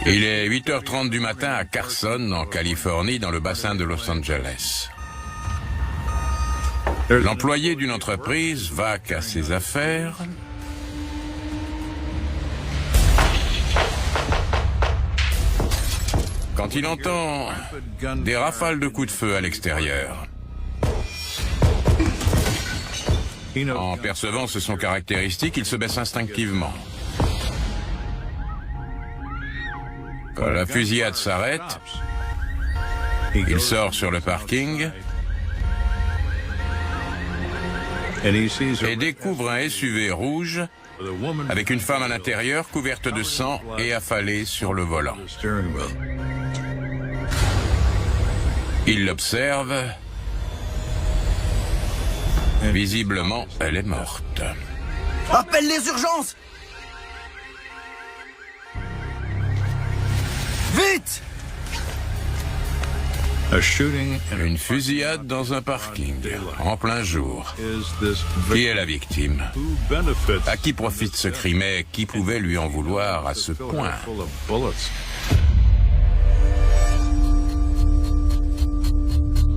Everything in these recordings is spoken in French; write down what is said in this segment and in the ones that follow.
Il est 8h30 du matin à Carson, en Californie, dans le bassin de Los Angeles. L'employé d'une entreprise vaque à ses affaires. Quand il entend des rafales de coups de feu à l'extérieur. En percevant ce son caractéristique, il se baisse instinctivement. Quand la fusillade s'arrête, il sort sur le parking et découvre un SUV rouge avec une femme à l'intérieur couverte de sang et affalée sur le volant. Il l'observe. Visiblement, elle est morte. Appelle les urgences! Vite! Une fusillade dans un parking, en plein jour. Qui est la victime? À qui profite ce crime et qui pouvait lui en vouloir à ce point?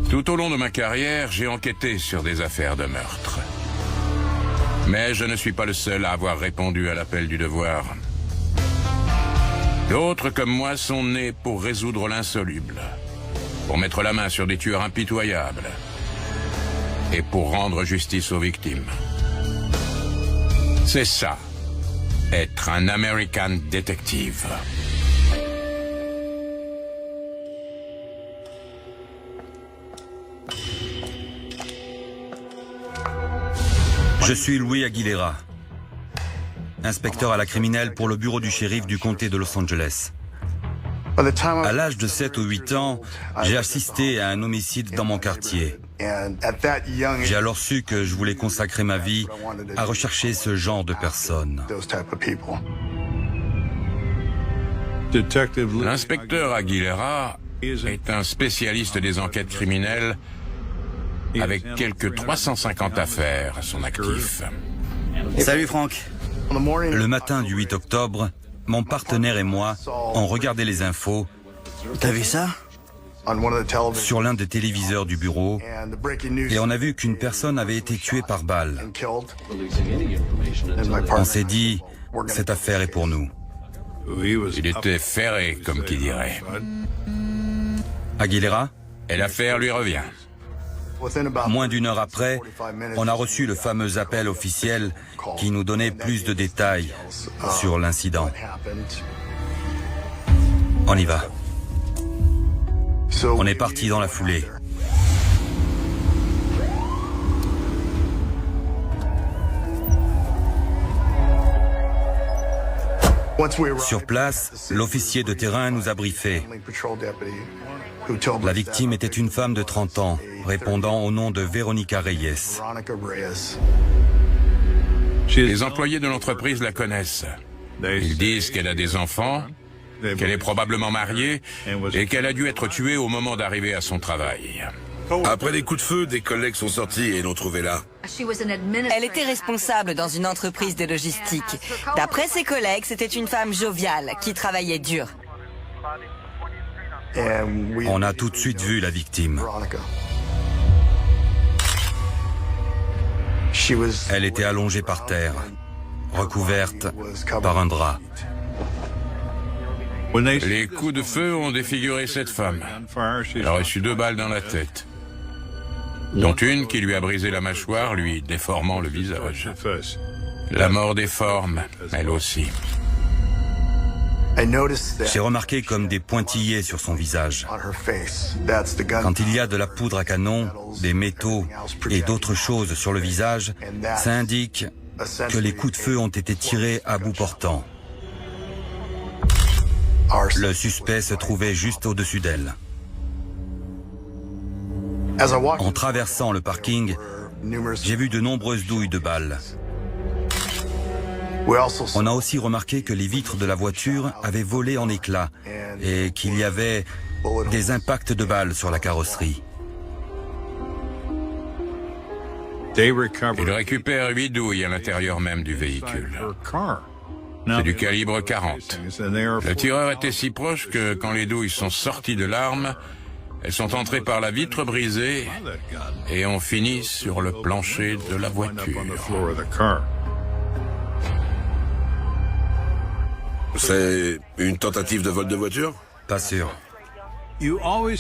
Tout au long de ma carrière, j'ai enquêté sur des affaires de meurtre. Mais je ne suis pas le seul à avoir répondu à l'appel du devoir. D'autres comme moi sont nés pour résoudre l'insoluble, pour mettre la main sur des tueurs impitoyables et pour rendre justice aux victimes. C'est ça, être un American Detective. Je suis Louis Aguilera, inspecteur à la criminelle pour le bureau du shérif du comté de Los Angeles. À l'âge de 7 ou 8 ans, j'ai assisté à un homicide dans mon quartier. J'ai alors su que je voulais consacrer ma vie à rechercher ce genre de personnes. L'inspecteur Aguilera est un spécialiste des enquêtes criminelles avec quelques 350 affaires à son actif. Salut Franck. Le matin du 8 octobre, mon partenaire et moi, on regardait les infos. T'as vu ça? Sur l'un des téléviseurs du bureau, et on a vu qu'une personne avait été tuée par balle. On s'est dit, cette affaire est pour nous. Il était ferré, comme qui dirait. Aguilera? Et l'affaire lui revient. Moins d'une heure après, on a reçu le fameux appel officiel qui nous donnait plus de détails sur l'incident. On y va. On est parti dans la foulée. Sur place, l'officier de terrain nous a briefé. La victime était une femme de 30 ans, répondant au nom de Veronica Reyes. Les employés de l'entreprise la connaissent. Ils disent qu'elle a des enfants, qu'elle est probablement mariée et qu'elle a dû être tuée au moment d'arriver à son travail. Après les coups de feu, des collègues sont sortis et l'ont trouvée là. Elle était responsable dans une entreprise de logistique. D'après ses collègues, c'était une femme joviale qui travaillait dur. On a tout de suite vu la victime. Elle était allongée par terre, recouverte par un drap. Les coups de feu ont défiguré cette femme. Elle a reçu 2 balles dans la tête, dont une qui lui a brisé la mâchoire, lui déformant le visage. La mort déforme, elle aussi. J'ai remarqué comme des pointillés sur son visage. Quand il y a de la poudre à canon, des métaux et d'autres choses sur le visage, ça indique que les coups de feu ont été tirés à bout portant. Le suspect se trouvait juste au-dessus d'elle. En traversant le parking, j'ai vu de nombreuses douilles de balles. On a aussi remarqué que les vitres de la voiture avaient volé en éclats et qu'il y avait des impacts de balles sur la carrosserie. Il récupère 8 douilles à l'intérieur même du véhicule. C'est du calibre 40. Le tireur était si proche que quand les douilles sont sorties de l'arme, elles sont entrées par la vitre brisée et ont fini sur le plancher de la voiture. C'est une tentative de vol de voiture? Pas sûr.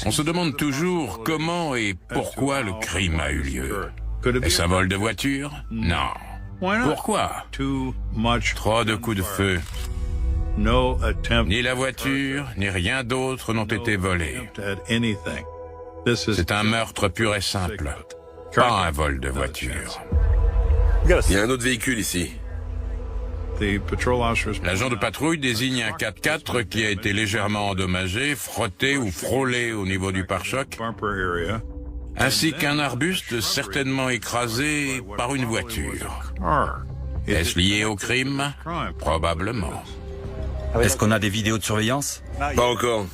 On se demande toujours comment et pourquoi le crime a eu lieu. Est-ce un vol de voiture? Non. Pourquoi? Trop de coups de feu. Ni la voiture, ni rien d'autre n'ont été volés. C'est un meurtre pur et simple, pas un vol de voiture. Il y a un autre véhicule ici. L'agent de patrouille désigne un 4x4 qui a été légèrement endommagé, frotté ou frôlé au niveau du pare-choc, ainsi qu'un arbuste certainement écrasé par une voiture. Est-ce lié au crime? Probablement. Est-ce qu'on a des vidéos de surveillance? Pas encore.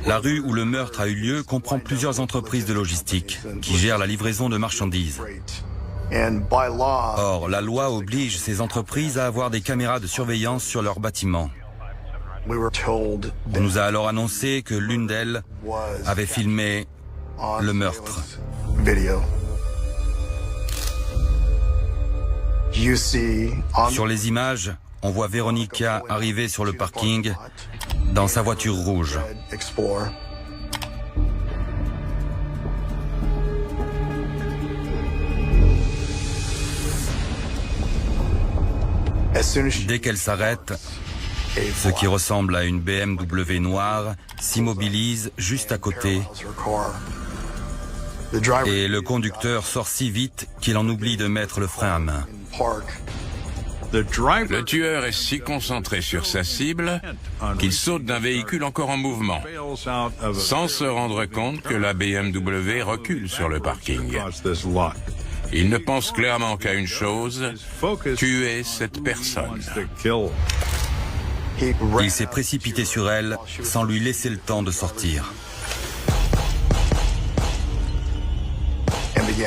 La rue où le meurtre a eu lieu comprend plusieurs entreprises de logistique qui gèrent la livraison de marchandises. Or, la loi oblige ces entreprises à avoir des caméras de surveillance sur leurs bâtiments. On nous a alors annoncé que l'une d'elles avait filmé le meurtre. Sur les images, on voit Veronica arriver sur le parking dans sa voiture rouge. Dès qu'elle s'arrête, ce qui ressemble à une BMW noire s'immobilise juste à côté et le conducteur sort si vite qu'il en oublie de mettre le frein à main. Le tueur est si concentré sur sa cible qu'il saute d'un véhicule encore en mouvement, sans se rendre compte que la BMW recule sur le parking. Il ne pense clairement qu'à une chose, tuer cette personne. Il s'est précipité sur elle sans lui laisser le temps de sortir.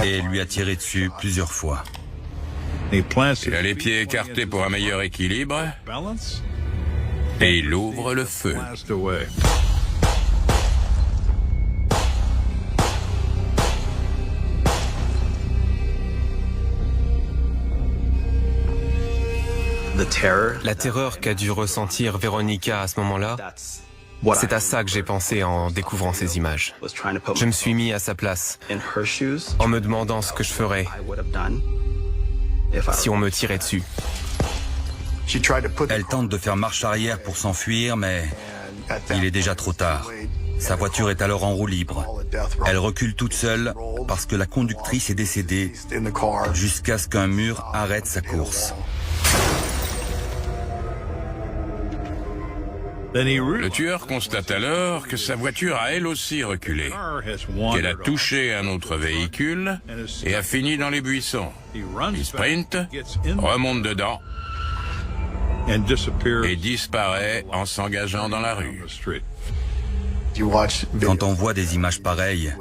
Et lui a tiré dessus plusieurs fois. Il a les pieds écartés pour un meilleur équilibre et il ouvre le feu. La terreur qu'a dû ressentir Veronica à ce moment-là, c'est à ça que j'ai pensé en découvrant ces images. Je me suis mis à sa place, en me demandant ce que je ferais si on me tirait dessus. Elle tente de faire marche arrière pour s'enfuir, mais il est déjà trop tard. Sa voiture est alors en roue libre. Elle recule toute seule parce que la conductrice est décédée jusqu'à ce qu'un mur arrête sa course. Le tueur constate alors que sa voiture a elle aussi reculé, qu'elle a touché un autre véhicule et a fini dans les buissons. Il sprinte, remonte dedans et disparaît en s'engageant dans la rue. Quand on voit des images pareilles,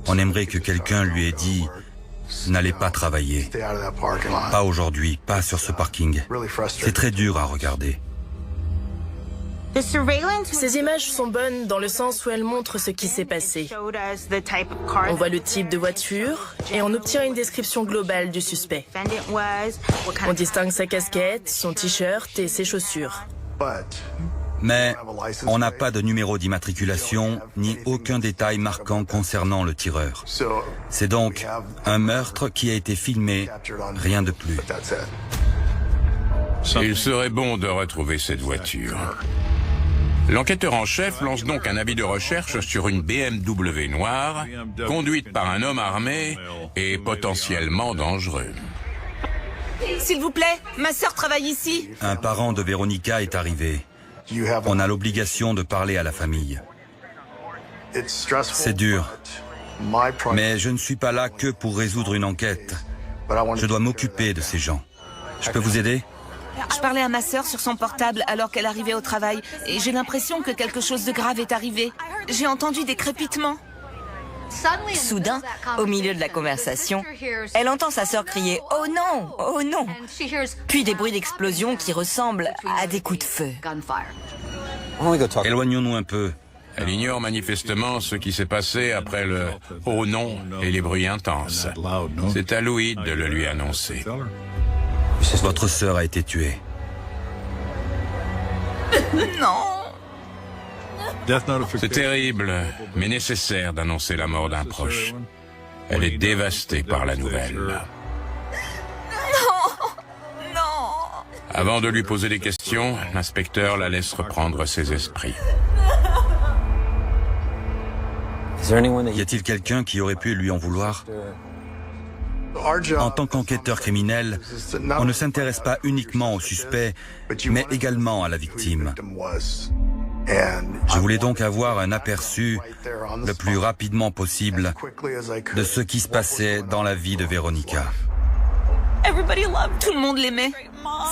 on aimerait que quelqu'un lui ait dit « N'allez pas travailler. Pas aujourd'hui, pas sur ce parking. » C'est très dur à regarder. Ces images sont bonnes dans le sens où elles montrent ce qui s'est passé. On voit le type de voiture et on obtient une description globale du suspect. On distingue sa casquette, son t-shirt et ses chaussures. Mais on n'a pas de numéro d'immatriculation ni aucun détail marquant concernant le tireur. C'est donc un meurtre qui a été filmé, rien de plus. Il serait bon de retrouver cette voiture. L'enquêteur en chef lance donc un avis de recherche sur une BMW noire, conduite par un homme armé et potentiellement dangereux. S'il vous plaît, ma sœur travaille ici. Un parent de Veronica est arrivé. On a l'obligation de parler à la famille. C'est dur, mais je ne suis pas là que pour résoudre une enquête. Je dois m'occuper de ces gens. Je peux vous aider ? Je parlais à ma sœur sur son portable alors qu'elle arrivait au travail et j'ai l'impression que quelque chose de grave est arrivé. J'ai entendu des crépitements. Soudain, au milieu de la conversation, elle entend sa sœur crier « Oh non! Oh non !» Puis des bruits d'explosion qui ressemblent à des coups de feu. Éloignons-nous un peu. Elle ignore manifestement ce qui s'est passé après le « Oh non !» et les bruits intenses. C'est à Louis de le lui annoncer. Votre sœur a été tuée. Non! C'est terrible, mais nécessaire d'annoncer la mort d'un proche. Elle est dévastée par la nouvelle. Non! Avant de lui poser des questions, l'inspecteur la laisse reprendre ses esprits. Y a-t-il quelqu'un qui aurait pu lui en vouloir? En tant qu'enquêteur criminel, on ne s'intéresse pas uniquement au suspect, mais également à la victime. Je voulais donc avoir un aperçu le plus rapidement possible de ce qui se passait dans la vie de Veronica. Tout le monde l'aimait.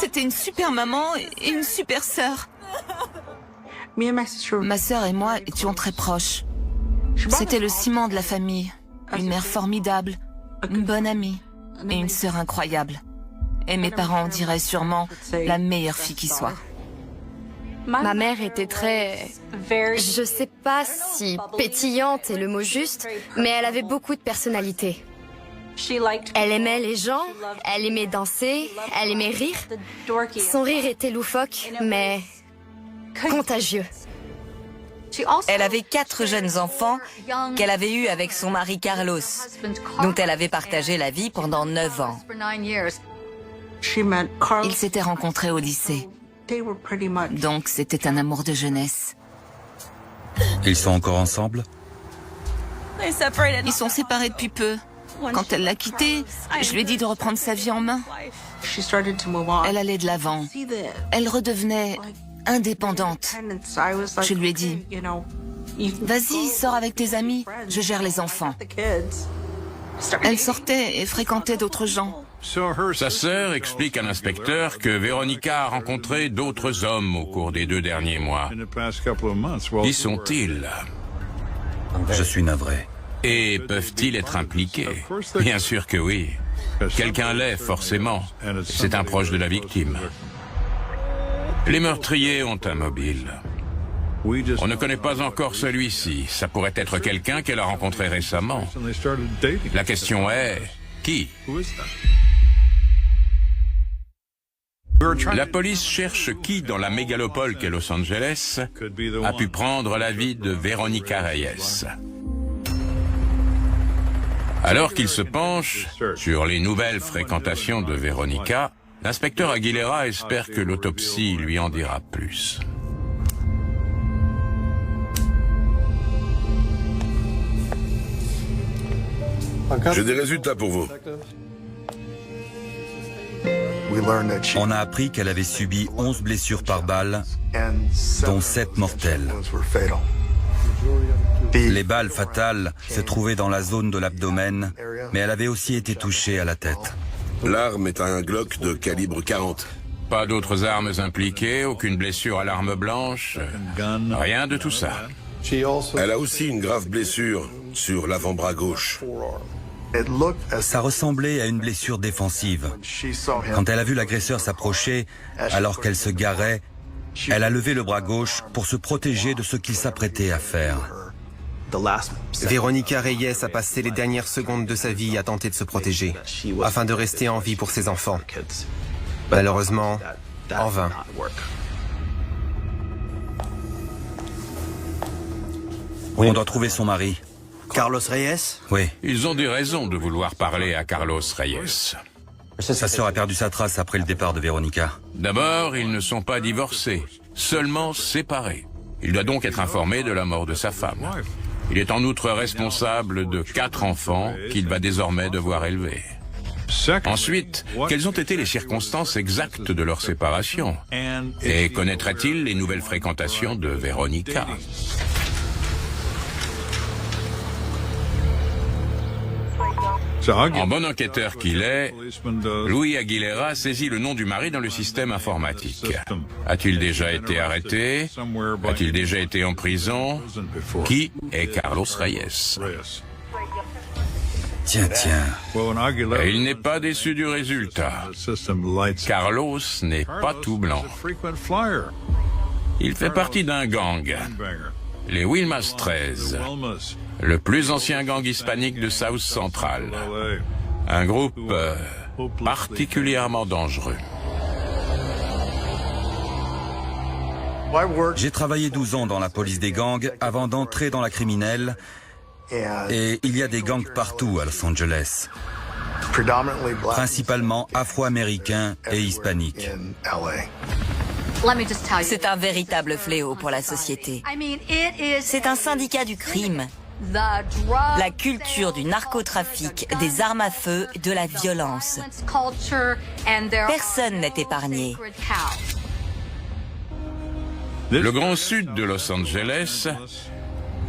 C'était une super maman et une super sœur. Ma sœur et moi étions très proches. C'était le ciment de la famille. Une mère formidable, une bonne amie et une sœur incroyable. Et mes parents diraient sûrement la meilleure fille qui soit. Ma mère était très... Je sais pas si pétillante est le mot juste, mais elle avait beaucoup de personnalité. Elle aimait les gens, elle aimait danser, elle aimait rire. Son rire était loufoque, mais contagieux. Elle avait 4 jeunes enfants qu'elle avait eus avec son mari Carlos, dont elle avait partagé la vie pendant 9 ans. Ils s'étaient rencontrés au lycée. Donc c'était un amour de jeunesse. Ils sont encore ensemble? Ils sont séparés depuis peu. Quand elle l'a quitté, je lui ai dit de reprendre sa vie en main. Elle allait de l'avant. Elle redevenait indépendante. Je lui ai dit, vas-y, sors avec tes amis, je gère les enfants. Elle sortait et fréquentait d'autres gens. Sa sœur explique à l'inspecteur que Veronica a rencontré d'autres hommes au cours des 2 derniers mois. Qui sont-ils? Je suis navré. Et peuvent-ils être impliqués? Bien sûr que oui. Quelqu'un l'est, forcément. C'est un proche de la victime. Les meurtriers ont un mobile. On ne connaît pas encore celui-ci. Ça pourrait être quelqu'un qu'elle a rencontré récemment. La question est, qui? La police cherche qui, dans la mégalopole qu'est Los Angeles, a pu prendre la vie de Veronica Reyes. Alors qu'il se penche sur les nouvelles fréquentations de Veronica, l'inspecteur Aguilera espère que l'autopsie lui en dira plus. J'ai des résultats pour vous. On a appris qu'elle avait subi 11 blessures par balle, dont 7 mortelles. Les balles fatales se trouvaient dans la zone de l'abdomen, mais elle avait aussi été touchée à la tête. L'arme est un Glock de calibre 40. Pas d'autres armes impliquées, aucune blessure à l'arme blanche, rien de tout ça. Elle a aussi une grave blessure sur l'avant-bras gauche. Ça ressemblait à une blessure défensive. Quand elle a vu l'agresseur s'approcher, alors qu'elle se garait, elle a levé le bras gauche pour se protéger de ce qu'il s'apprêtait à faire. Veronica Reyes a passé les dernières secondes de sa vie à tenter de se protéger, afin de rester en vie pour ses enfants. Malheureusement, en vain. On doit trouver son mari. Carlos Reyes? Oui. Ils ont des raisons de vouloir parler à Carlos Reyes. Sa sœur a perdu sa trace après le départ de Veronica. D'abord, ils ne sont pas divorcés, seulement séparés. Il doit donc être informé de la mort de sa femme. Il est en outre responsable de 4 enfants qu'il va désormais devoir élever. Ensuite, quelles ont été les circonstances exactes de leur séparation? Et connaîtra-t-il les nouvelles fréquentations de Veronica? En bon enquêteur qu'il est, Louis Aguilera saisit le nom du mari dans le système informatique. A-t-il déjà été arrêté? A-t-il déjà été en prison? Qui est Carlos Reyes? Tiens. Et il n'est pas déçu du résultat. Carlos n'est pas tout blanc. Il fait partie d'un gang, les Wilmas 13, le plus ancien gang hispanique de South Central. Un groupe particulièrement dangereux. J'ai travaillé 12 ans dans la police des gangs avant d'entrer dans la criminelle. Et il y a des gangs partout à Los Angeles, principalement afro-américains et hispaniques. C'est un véritable fléau pour la société. C'est un syndicat du crime, la culture du narcotrafic, des armes à feu, de la violence. Personne n'est épargné. Le grand sud de Los Angeles,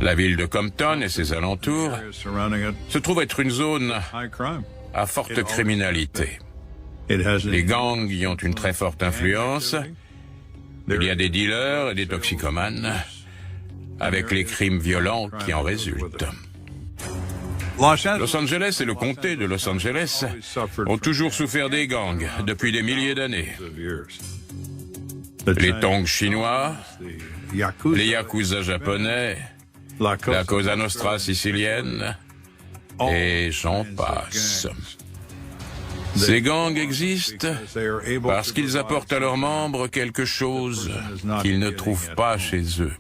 la ville de Compton et ses alentours, se trouve être une zone à forte criminalité. Les gangs y ont une très forte influence. Il y a des dealers et des toxicomanes, avec les crimes violents qui en résultent. Los Angeles et le comté de Los Angeles ont toujours souffert des gangs depuis des milliers d'années. Les tongs chinois, les yakuza japonais, la Cosa Nostra sicilienne, et j'en passe. Ces gangs existent parce qu'ils apportent à leurs membres quelque chose qu'ils ne trouvent pas chez eux.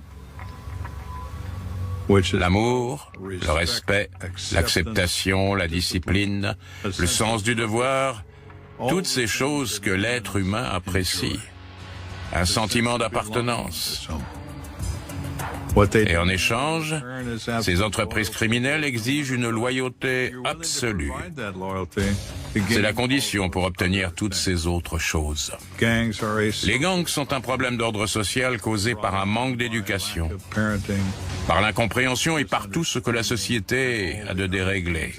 L'amour, le respect, l'acceptation, la discipline, le sens du devoir, toutes ces choses que l'être humain apprécie. Un sentiment d'appartenance. Et en échange, ces entreprises criminelles exigent une loyauté absolue. C'est la condition pour obtenir toutes ces autres choses. Les gangs sont un problème d'ordre social causé par un manque d'éducation, par l'incompréhension et par tout ce que la société a de déréglé.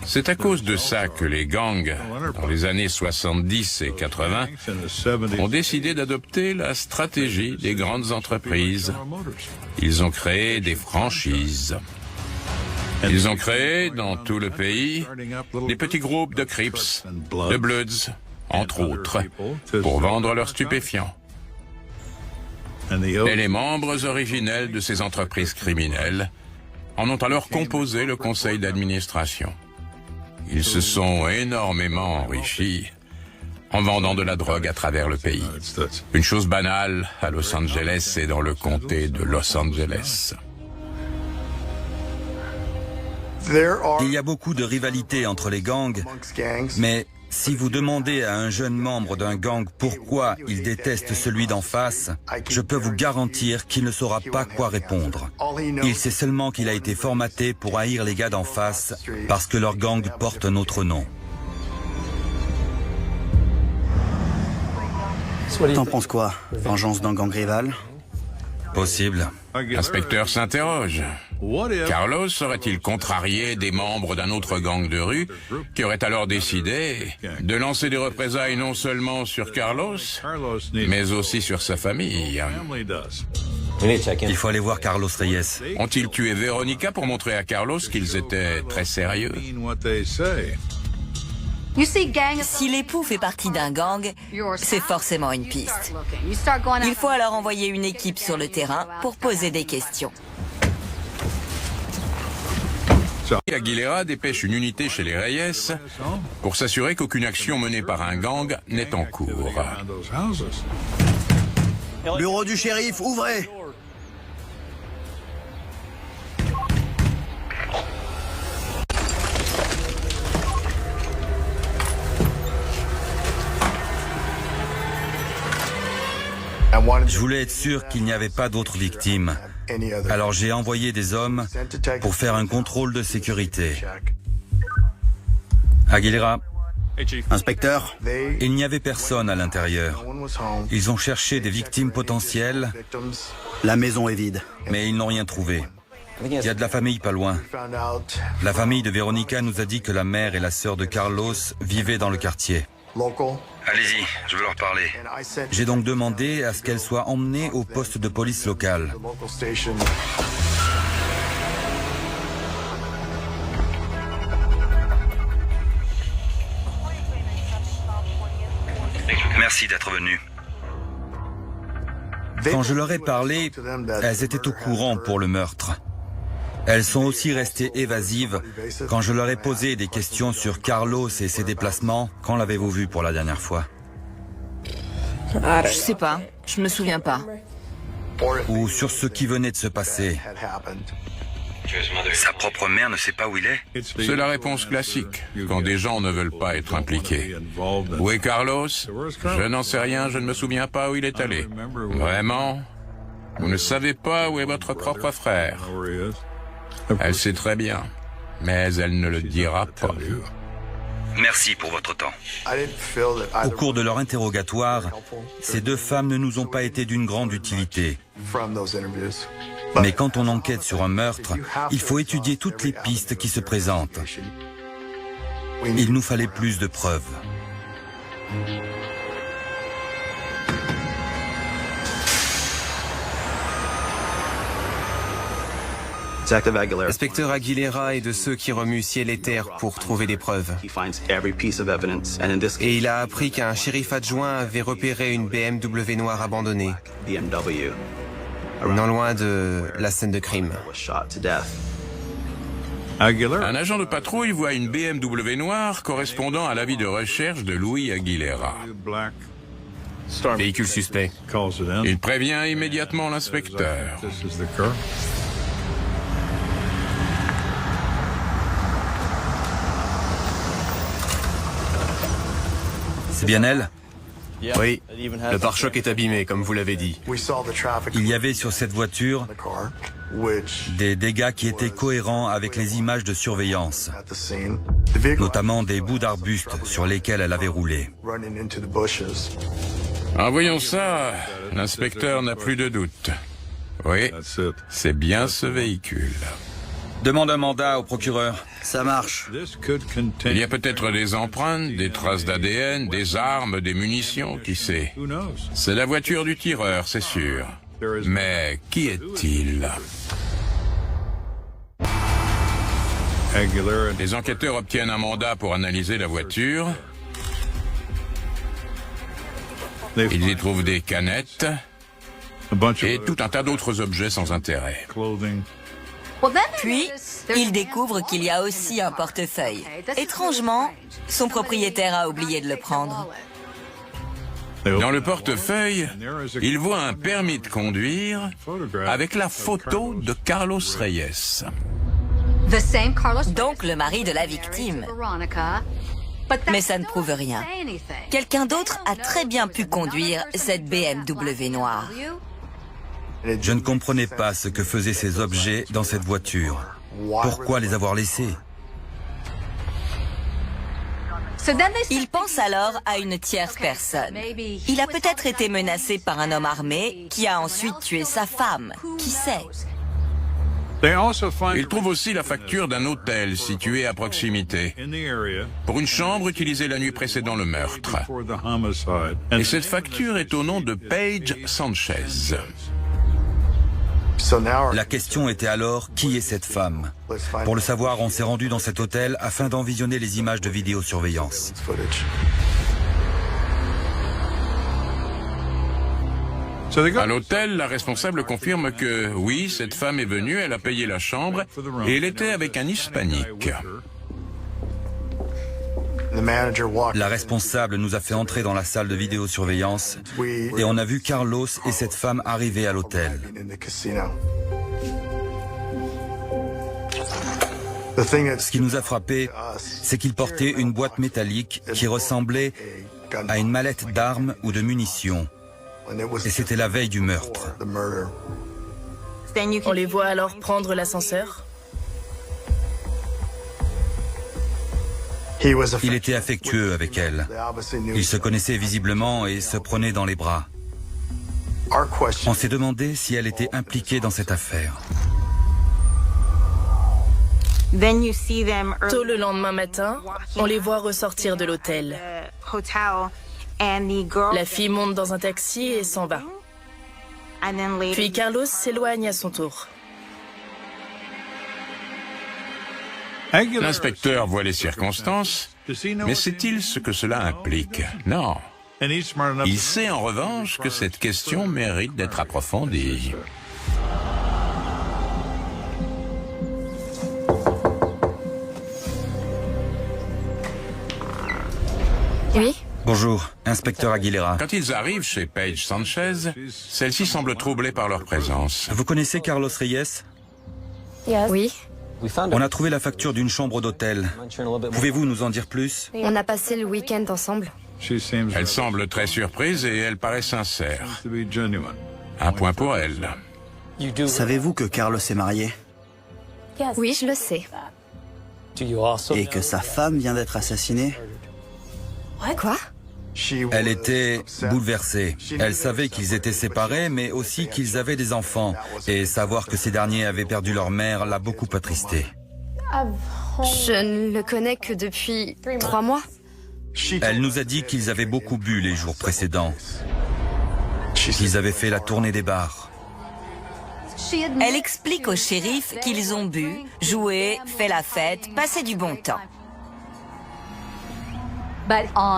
C'est à cause de ça que les gangs, dans les années 70 et 80, ont décidé d'adopter la stratégie des grandes entreprises. Ils ont créé des franchises. Ils ont créé, dans tout le pays, des petits groupes de Crips, de Bloods, entre autres, pour vendre leurs stupéfiants. Et les membres originels de ces entreprises criminelles en ont alors composé le conseil d'administration. Ils se sont énormément enrichis en vendant de la drogue à travers le pays. Une chose banale à Los Angeles et dans le comté de Los Angeles. Il y a beaucoup de rivalité entre les gangs, mais si vous demandez à un jeune membre d'un gang pourquoi il déteste celui d'en face, je peux vous garantir qu'il ne saura pas quoi répondre. Il sait seulement qu'il a été formaté pour haïr les gars d'en face parce que leur gang porte un autre nom. T'en penses quoi? Vengeance d'un gang rival? Possible. L'inspecteur s'interroge. Carlos aurait-il contrarié des membres d'un autre gang de rue qui auraient alors décidé de lancer des représailles non seulement sur Carlos, mais aussi sur sa famille? Il faut aller voir Carlos Reyes. Ont-ils tué Veronica pour montrer à Carlos qu'ils étaient très sérieux? Si l'époux fait partie d'un gang, c'est forcément une piste. Il faut alors envoyer une équipe sur le terrain pour poser des questions. Aguilera dépêche une unité chez les Reyes pour s'assurer qu'aucune action menée par un gang n'est en cours. Bureau du shérif, ouvrez! Je voulais être sûr qu'il n'y avait pas d'autres victimes. Alors j'ai envoyé des hommes pour faire un contrôle de sécurité. Aguilera. Inspecteur? Il n'y avait personne à l'intérieur. Ils ont cherché des victimes potentielles. La maison est vide. Mais ils n'ont rien trouvé. Il y a de la famille pas loin. La famille de Veronica nous a dit que la mère et la sœur de Carlos vivaient dans le quartier. Allez-y, je veux leur parler. J'ai donc demandé à ce qu'elle soit emmenée au poste de police local. Merci d'être venu. Quand je leur ai parlé, elles étaient au courant pour le meurtre. Elles sont aussi restées évasives quand je leur ai posé des questions sur Carlos et ses déplacements. Quand l'avez-vous vu pour la dernière fois? Je sais pas, je me souviens pas. Ou sur ce qui venait de se passer. Sa propre mère ne sait pas où il est? C'est la réponse classique, quand des gens ne veulent pas être impliqués. Où est Carlos? Je n'en sais rien, je ne me souviens pas où il est allé. Vraiment? Vous ne savez pas où est votre propre frère? Elle sait très bien, mais elle ne le dira pas. Merci pour votre temps. Au cours de leur interrogatoire, ces deux femmes ne nous ont pas été d'une grande utilité. Mais quand on enquête sur un meurtre, il faut étudier toutes les pistes qui se présentent. Il nous fallait plus de preuves. L'inspecteur Aguilera est de ceux qui remuent ciel et terre pour trouver des preuves. Et il a appris qu'un shérif adjoint avait repéré une BMW noire abandonnée, non loin de la scène de crime. Un agent de patrouille voit une BMW noire correspondant à l'avis de recherche de Louis Aguilera. Véhicule suspect. Il prévient immédiatement l'inspecteur. C'est bien elle? Oui, le pare-choc est abîmé, comme vous l'avez dit. Il y avait sur cette voiture des dégâts qui étaient cohérents avec les images de surveillance, notamment des bouts d'arbustes sur lesquels elle avait roulé. En voyant ça, l'inspecteur n'a plus de doute. Oui, c'est bien ce véhicule. Demande un mandat au procureur. Ça marche. Il y a peut-être des empreintes, des traces d'ADN, des armes, des munitions, qui sait. C'est la voiture du tireur, c'est sûr. Mais qui est-il? Les enquêteurs obtiennent un mandat pour analyser la voiture. Ils y trouvent des canettes et tout un tas d'autres objets sans intérêt. Puis, il découvre qu'il y a aussi un portefeuille. Étrangement, son propriétaire a oublié de le prendre. Dans le portefeuille, il voit un permis de conduire avec la photo de Carlos Reyes. Donc le mari de la victime. Mais ça ne prouve rien. Quelqu'un d'autre a très bien pu conduire cette BMW noire. Je ne comprenais pas ce que faisaient ces objets dans cette voiture. Pourquoi les avoir laissés? Il pense alors à une tierce personne. Il a peut-être été menacé par un homme armé qui a ensuite tué sa femme. Qui sait? Il trouve aussi la facture d'un hôtel situé à proximité pour une chambre utilisée la nuit précédant le meurtre. Et cette facture est au nom de Paige Sanchez. La question était alors, qui est cette femme? Pour le savoir, on s'est rendu dans cet hôtel afin d'en visionner les images de vidéosurveillance. À l'hôtel, la responsable confirme que, oui, cette femme est venue, elle a payé la chambre et elle était avec un hispanique. La responsable nous a fait entrer dans la salle de vidéosurveillance et on a vu Carlos et cette femme arriver à l'hôtel. Ce qui nous a frappé, c'est qu'il portait une boîte métallique qui ressemblait à une mallette d'armes ou de munitions. Et c'était la veille du meurtre. On les voit alors prendre l'ascenseur. Il était affectueux avec elle. Ils se connaissaient visiblement et se prenaient dans les bras. On s'est demandé si elle était impliquée dans cette affaire. Tôt le lendemain matin, on les voit ressortir de l'hôtel. La fille monte dans un taxi et s'en va. Puis Carlos s'éloigne à son tour. L'inspecteur voit les circonstances, mais sait-il ce que cela implique? Non. Il sait en revanche que cette question mérite d'être approfondie. Oui? Bonjour, inspecteur Aguilera. Quand ils arrivent chez Paige Sanchez, celle-ci semble troublée par leur présence. Vous connaissez Carlos Reyes? Oui. On a trouvé la facture d'une chambre d'hôtel. Pouvez-vous nous en dire plus? On a passé le week-end ensemble. Elle semble très surprise et elle paraît sincère. Un point pour elle. Savez-vous que Carlos est marié? Oui, je le sais. Et que sa femme vient d'être assassinée? Quoi? Elle était bouleversée. Elle savait qu'ils étaient séparés, mais aussi qu'ils avaient des enfants. Et savoir que ces derniers avaient perdu leur mère l'a beaucoup attristée. Je ne le connais que depuis 3 mois. Elle nous a dit qu'ils avaient beaucoup bu les jours précédents. Qu'ils avaient fait la tournée des bars. Elle explique au shérif qu'ils ont bu, joué, fait la fête, passé du bon temps.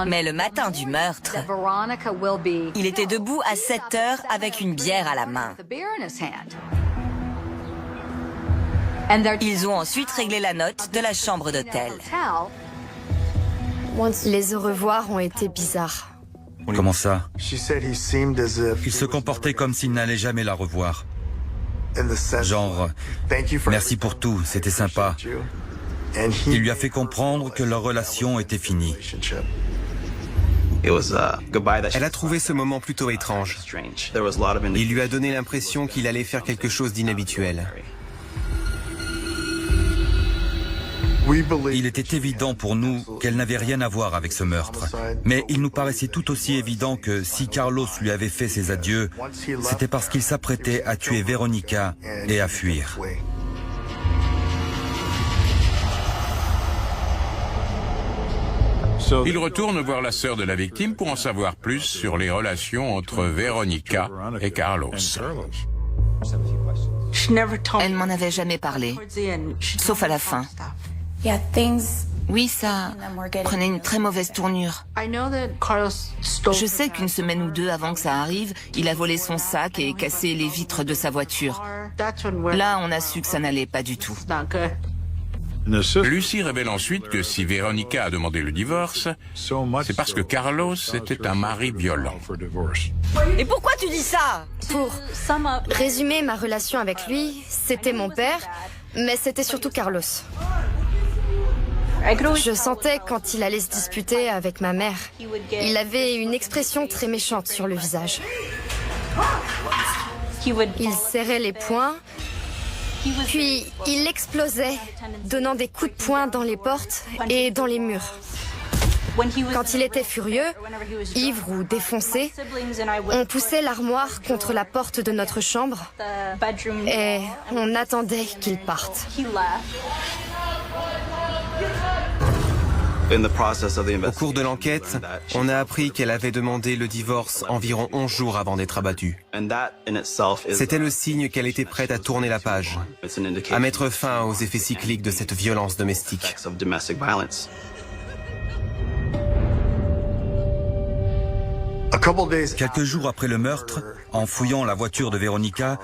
Mais le matin du meurtre, il était debout à 7 heures avec une bière à la main. Ils ont ensuite réglé la note de la chambre d'hôtel. Les au revoir ont été bizarres. Comment ça? Il se comportait comme s'il n'allait jamais la revoir. Genre, merci pour tout, c'était sympa. Il lui a fait comprendre que leur relation était finie. Elle a trouvé ce moment plutôt étrange. Il lui a donné l'impression qu'il allait faire quelque chose d'inhabituel. Il était évident pour nous qu'elle n'avait rien à voir avec ce meurtre. Mais il nous paraissait tout aussi évident que si Carlos lui avait fait ses adieux, c'était parce qu'il s'apprêtait à tuer Veronica et à fuir. Il retourne voir la sœur de la victime pour en savoir plus sur les relations entre Veronica et Carlos. Elle m'en avait jamais parlé, sauf à la fin. Oui, ça prenait une très mauvaise tournure. Je sais qu'une semaine ou 2 avant que ça arrive, il a volé son sac et cassé les vitres de sa voiture. Là, on a su que ça n'allait pas du tout. Lucy révèle ensuite que si Veronica a demandé le divorce, c'est parce que Carlos était un mari violent. Et pourquoi tu dis ça? Pour résumer ma relation avec lui, c'était mon père, mais c'était surtout Carlos. Je sentais quand il allait se disputer avec ma mère. Il avait une expression très méchante sur le visage. Il serrait les poings, puis il explosait, donnant des coups de poing dans les portes et dans les murs. Quand il était furieux, ivre ou défoncé, on poussait l'armoire contre la porte de notre chambre et on attendait qu'il parte. Au cours de l'enquête, on a appris qu'elle avait demandé le divorce environ 11 jours avant d'être abattue. C'était le signe qu'elle était prête à tourner la page, à mettre fin aux effets cycliques de cette violence domestique. Quelques jours après le meurtre, en fouillant la voiture de Veronica,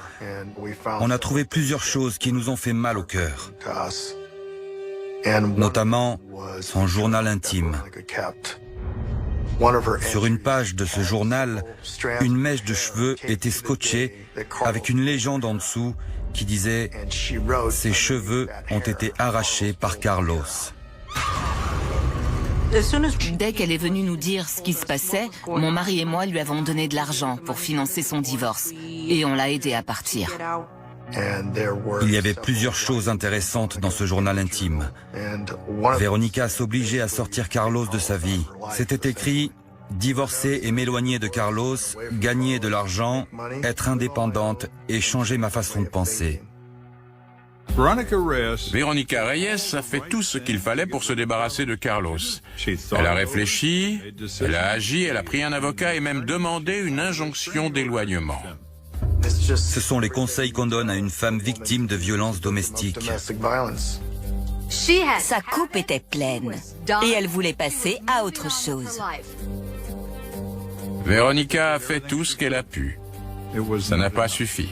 on a trouvé plusieurs choses qui nous ont fait mal au cœur. Notamment son journal intime. Sur une page de ce journal, une mèche de cheveux était scotchée avec une légende en dessous qui disait « Ses cheveux ont été arrachés par Carlos ». Dès qu'elle est venue nous dire ce qui se passait, mon mari et moi lui avons donné de l'argent pour financer son divorce. Et on l'a aidé à partir. Il y avait plusieurs choses intéressantes dans ce journal intime. Veronica s'obligeait à sortir Carlos de sa vie. C'était écrit « Divorcer et m'éloigner de Carlos, gagner de l'argent, être indépendante et changer ma façon de penser ». Veronica Reyes a fait tout ce qu'il fallait pour se débarrasser de Carlos. Elle a réfléchi, elle a agi, elle a pris un avocat et même demandé une injonction d'éloignement. Ce sont les conseils qu'on donne à une femme victime de violences domestiques. Sa coupe était pleine et elle voulait passer à autre chose. Veronica a fait tout ce qu'elle a pu. Ça n'a pas suffi.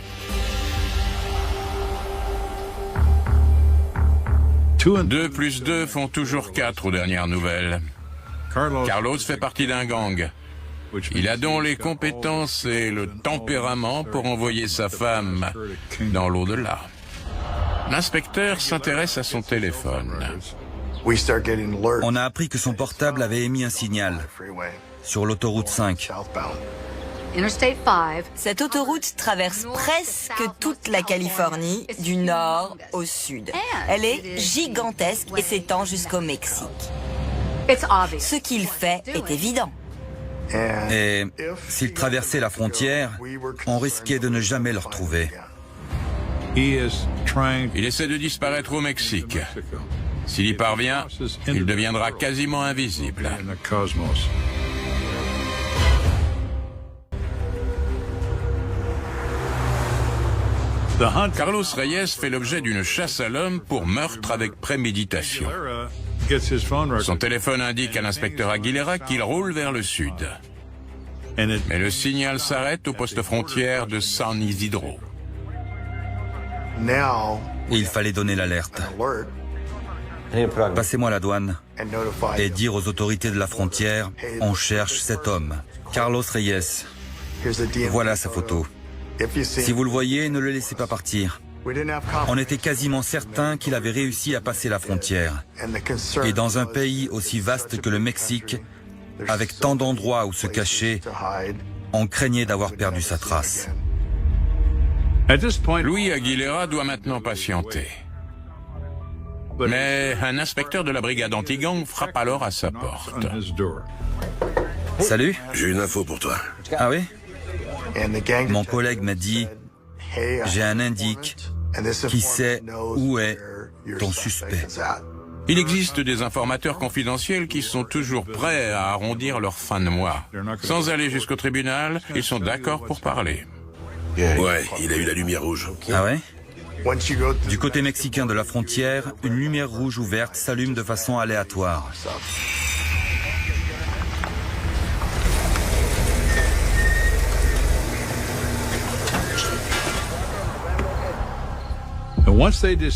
2 plus 2 font toujours 4 aux dernières nouvelles. Carlos fait partie d'un gang. Il a donc les compétences et le tempérament pour envoyer sa femme dans l'au-delà. L'inspecteur s'intéresse à son téléphone. On a appris que son portable avait émis un signal sur l'autoroute 5. Cette autoroute traverse presque toute la Californie, du nord au sud. Elle est gigantesque et s'étend jusqu'au Mexique. Ce qu'il fait est évident. Et s'il traversait la frontière, on risquait de ne jamais le retrouver. Il essaie de disparaître au Mexique. S'il y parvient, il deviendra quasiment invisible. Carlos Reyes fait l'objet d'une chasse à l'homme pour meurtre avec préméditation. Son téléphone indique à l'inspecteur Aguilera qu'il roule vers le sud. Mais le signal s'arrête au poste frontière de San Isidro. Il fallait donner l'alerte. Passez-moi la douane et dire aux autorités de la frontière, on cherche cet homme, Carlos Reyes. Voilà sa photo. Si vous le voyez, ne le laissez pas partir. On était quasiment certain qu'il avait réussi à passer la frontière. Et dans un pays aussi vaste que le Mexique, avec tant d'endroits où se cacher, on craignait d'avoir perdu sa trace. Louis Aguilera doit maintenant patienter. Mais un inspecteur de la brigade anti-gang frappe alors à sa porte. Salut. J'ai une info pour toi. Ah oui? Mon collègue m'a dit, j'ai un indique qui sait où est ton suspect. Il existe des informateurs confidentiels qui sont toujours prêts à arrondir leur fin de mois. Sans aller jusqu'au tribunal, ils sont d'accord pour parler. Ouais, il a eu la lumière rouge. Ah ouais? Du côté mexicain de la frontière, une lumière rouge ouverte s'allume de façon aléatoire.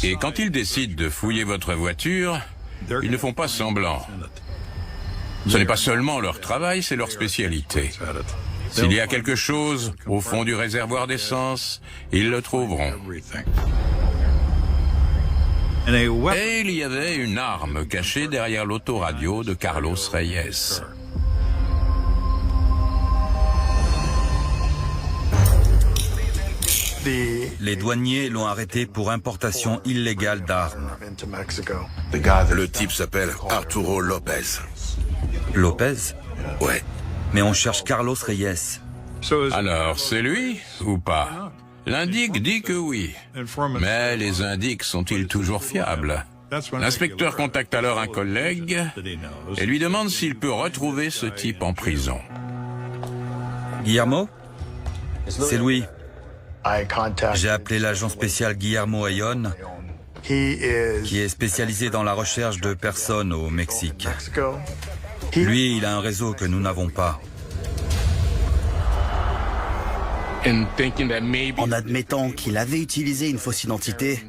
Et quand ils décident de fouiller votre voiture, ils ne font pas semblant. Ce n'est pas seulement leur travail, c'est leur spécialité. S'il y a quelque chose au fond du réservoir d'essence, ils le trouveront. Et il y avait une arme cachée derrière l'autoradio de Carlos Reyes. Les douaniers l'ont arrêté pour importation illégale d'armes. Le type s'appelle Arturo Lopez. Lopez? Ouais. Mais on cherche Carlos Reyes. Alors, c'est lui ou pas? L'indique dit que oui. Mais les indices sont-ils toujours fiables? L'inspecteur contacte alors un collègue et lui demande s'il peut retrouver ce type en prison. Guillermo? C'est Louis. J'ai appelé l'agent spécial Guillermo Ayon, qui est spécialisé dans la recherche de personnes au Mexique. Lui, il a un réseau que nous n'avons pas. En admettant qu'il avait utilisé une fausse identité,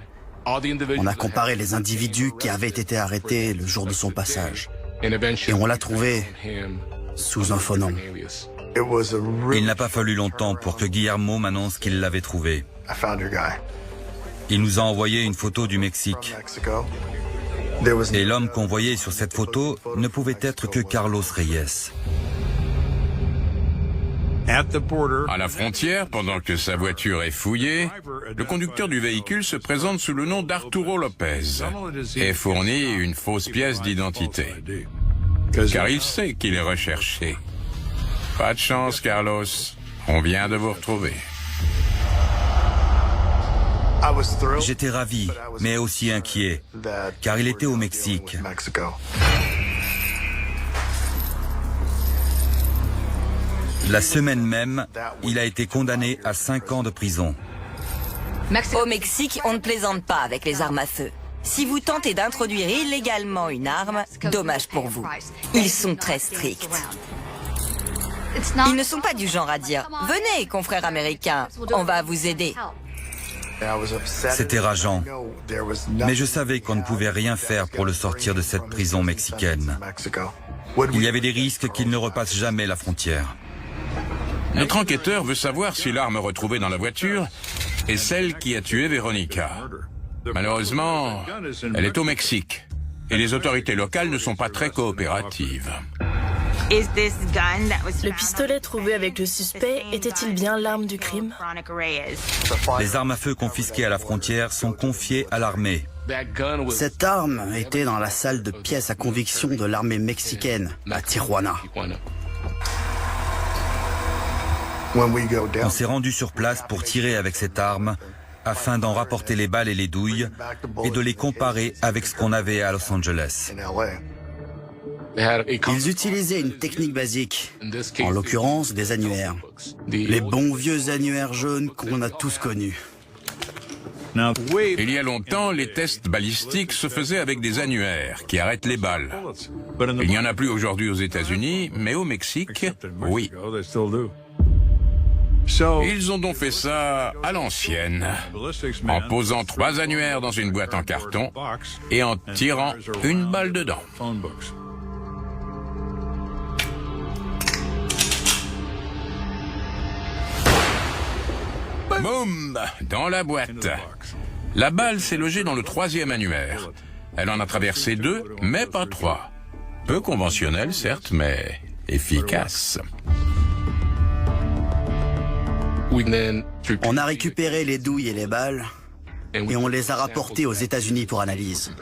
on a comparé les individus qui avaient été arrêtés le jour de son passage. Et on l'a trouvé sous un faux nom. Il n'a pas fallu longtemps pour que Guillermo m'annonce qu'il l'avait trouvé. Il nous a envoyé une photo du Mexique. Et l'homme qu'on voyait sur cette photo ne pouvait être que Carlos Reyes. À la frontière, pendant que sa voiture est fouillée, le conducteur du véhicule se présente sous le nom d'Arturo Lopez et fournit une fausse pièce d'identité. Car il sait qu'il est recherché. Pas de chance, Carlos. On vient de vous retrouver. J'étais ravi, mais aussi inquiet, car il était au Mexique. La semaine même, il a été condamné à 5 ans de prison. Au Mexique, on ne plaisante pas avec les armes à feu. Si vous tentez d'introduire illégalement une arme, dommage pour vous. Ils sont très stricts. Ils ne sont pas du genre à dire « Venez, confrères américains, on va vous aider ». C'était rageant. Mais je savais qu'on ne pouvait rien faire pour le sortir de cette prison mexicaine. Il y avait des risques qu'il ne repasse jamais la frontière. Notre enquêteur veut savoir si l'arme retrouvée dans la voiture est celle qui a tué Veronica. Malheureusement, elle est au Mexique et les autorités locales ne sont pas très coopératives. Le pistolet trouvé avec le suspect était-il bien l'arme du crime? Les armes à feu confisquées à la frontière sont confiées à l'armée. Cette arme était dans la salle de pièces à conviction de l'armée mexicaine à Tijuana. On s'est rendu sur place pour tirer avec cette arme afin d'en rapporter les balles et les douilles et de les comparer avec ce qu'on avait à Los Angeles. Ils utilisaient une technique basique, en l'occurrence des annuaires. Les bons vieux annuaires jaunes qu'on a tous connus. Il y a longtemps, les tests balistiques se faisaient avec des annuaires qui arrêtent les balles. Il n'y en a plus aujourd'hui aux États-Unis, mais au Mexique, oui. Ils ont donc fait ça à l'ancienne, en posant 3 annuaires dans une boîte en carton et en tirant une balle dedans. Boum! Dans la boîte. La balle s'est logée dans le 3e annuaire. Elle en a traversé 2, mais pas 3. Peu conventionnel, certes, mais efficace. On a récupéré les douilles et les balles et on les a rapportées aux États-Unis pour analyse.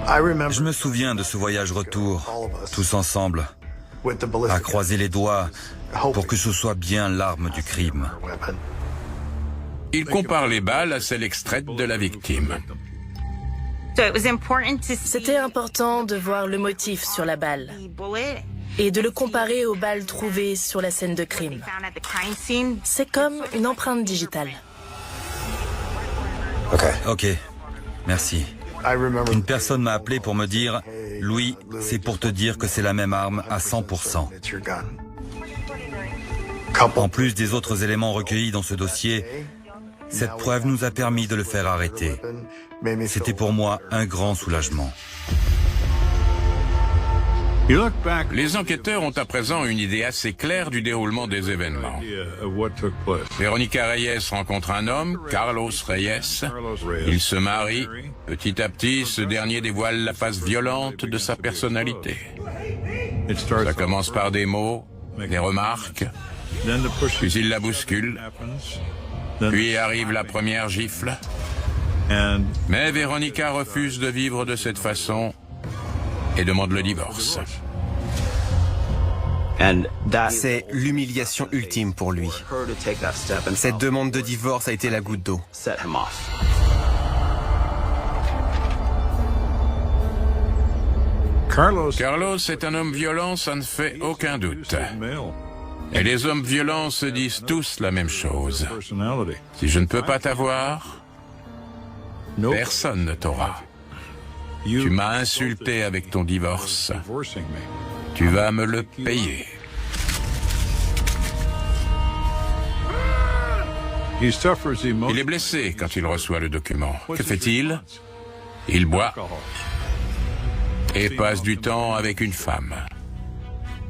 Je me souviens de ce voyage retour, tous ensemble, à croiser les doigts pour que ce soit bien l'arme du crime. Il compare les balles à celles extraites de la victime. C'était important de voir le motif sur la balle et de le comparer aux balles trouvées sur la scène de crime. C'est comme une empreinte digitale. Ok, merci. Une personne m'a appelé pour me dire « Louis, c'est pour te dire que c'est la même arme à 100%. » En plus des autres éléments recueillis dans ce dossier, cette preuve nous a permis de le faire arrêter. C'était pour moi un grand soulagement. Les enquêteurs ont à présent une idée assez claire du déroulement des événements. Veronica Reyes rencontre un homme, Carlos Reyes. Ils se marient. Petit à petit, ce dernier dévoile la face violente de sa personnalité. Ça commence par des mots, des remarques, puis il la bouscule. Puis arrive la première gifle. Mais Veronica refuse de vivre de cette façon et demande le divorce. C'est l'humiliation ultime pour lui. Cette demande de divorce a été la goutte d'eau. Carlos est un homme violent, ça ne fait aucun doute. Et les hommes violents se disent tous la même chose. Si je ne peux pas t'avoir, personne ne t'aura. Tu m'as insulté avec ton divorce. Tu vas me le payer. Il est blessé quand il reçoit le document. Que fait-il? Il boit et passe du temps avec une femme.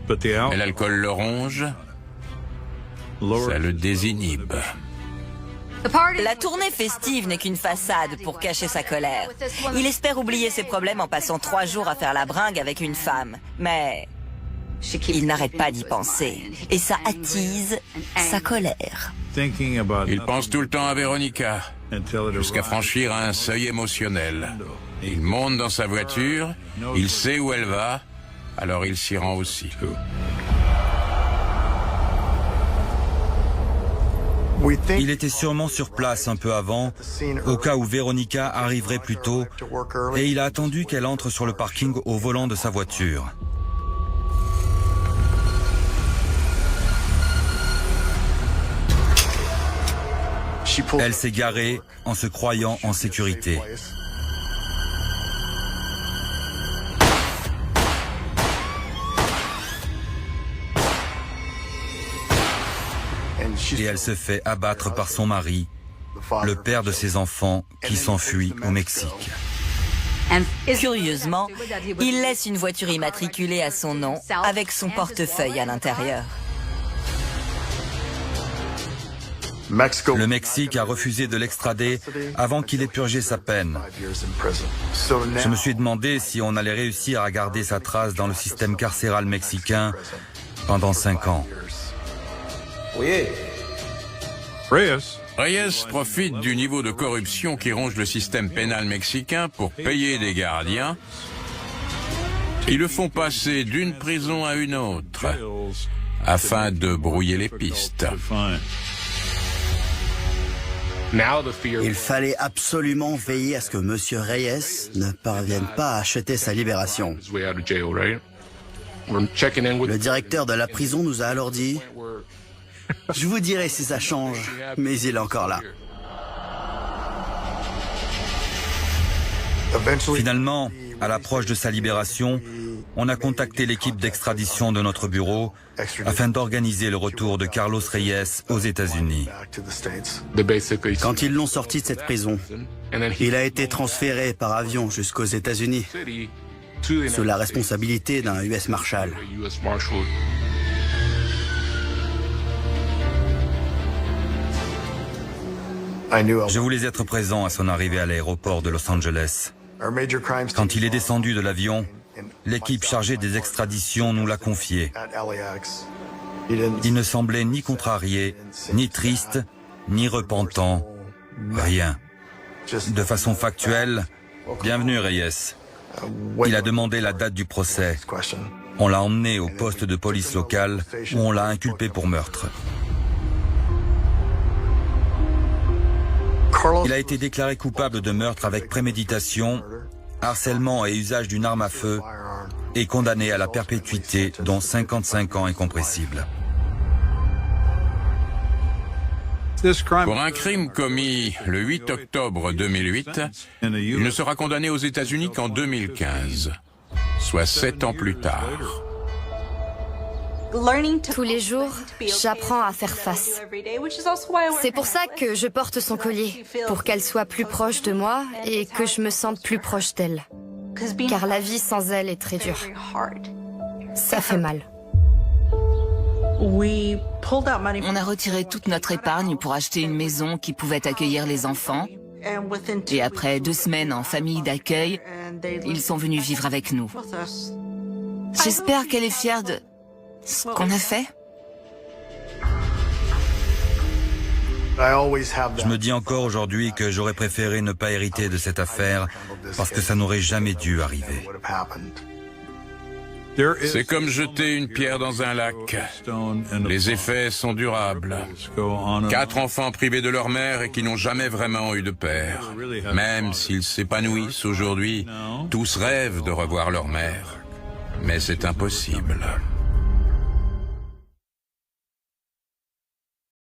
Mais l'alcool le ronge, ça le désinhibe. La tournée festive n'est qu'une façade pour cacher sa colère. Il espère oublier ses problèmes en passant 3 jours à faire la bringue avec une femme. Mais il n'arrête pas d'y penser. Et ça attise sa colère. Il pense tout le temps à Veronica, jusqu'à franchir un seuil émotionnel. Il monte dans sa voiture, il sait où elle va, alors il s'y rend aussi. Il était sûrement sur place un peu avant, au cas où Veronica arriverait plus tôt, et il a attendu qu'elle entre sur le parking au volant de sa voiture. Elle s'est garée en se croyant en sécurité. et elle se fait abattre par son mari, le père de ses enfants, qui s'enfuit au Mexique. Curieusement, il laisse une voiture immatriculée à son nom avec son portefeuille à l'intérieur. Le Mexique a refusé de l'extrader avant qu'il ait purgé sa peine. Je me suis demandé si on allait réussir à garder sa trace dans le système carcéral mexicain pendant 5 ans. Reyes profite du niveau de corruption qui ronge le système pénal mexicain pour payer des gardiens qui le font passer d'une prison à une autre afin de brouiller les pistes. Il fallait absolument veiller à ce que M. Reyes ne parvienne pas à acheter sa libération. Le directeur de la prison nous a alors dit « Je vous dirai si ça change, mais il est encore là. » Finalement, à l'approche de sa libération, on a contacté l'équipe d'extradition de notre bureau afin d'organiser le retour de Carlos Reyes aux États-Unis. Quand ils l'ont sorti de cette prison, il a été transféré par avion jusqu'aux États-Unis, sous la responsabilité d'un US Marshal. Je voulais être présent à son arrivée à l'aéroport de Los Angeles. Quand il est descendu de l'avion, l'équipe chargée des extraditions nous l'a confié. Il ne semblait ni contrarié, ni triste, ni repentant, rien. De façon factuelle, bienvenue Reyes. Il a demandé la date du procès. On l'a emmené au poste de police local où on l'a inculpé pour meurtre. Il a été déclaré coupable de meurtre avec préméditation, harcèlement et usage d'une arme à feu et condamné à la perpétuité dont 55 ans incompressibles. Pour un crime commis le 8 octobre 2008, il ne sera condamné aux États-Unis qu'en 2015, soit 7 ans plus tard. Tous les jours, j'apprends à faire face. C'est pour ça que je porte son collier, pour qu'elle soit plus proche de moi et que je me sente plus proche d'elle. Car la vie sans elle est très dure. Ça fait mal. On a retiré toute notre épargne pour acheter une maison qui pouvait accueillir les enfants. Et après 2 semaines en famille d'accueil, ils sont venus vivre avec nous. J'espère qu'elle est fière de ce qu'on a fait. Je me dis encore aujourd'hui que j'aurais préféré ne pas hériter de cette affaire parce que ça n'aurait jamais dû arriver. C'est comme jeter une pierre dans un lac. Les effets sont durables. 4 enfants privés de leur mère et qui n'ont jamais vraiment eu de père. Même s'ils s'épanouissent aujourd'hui, tous rêvent de revoir leur mère. Mais c'est impossible.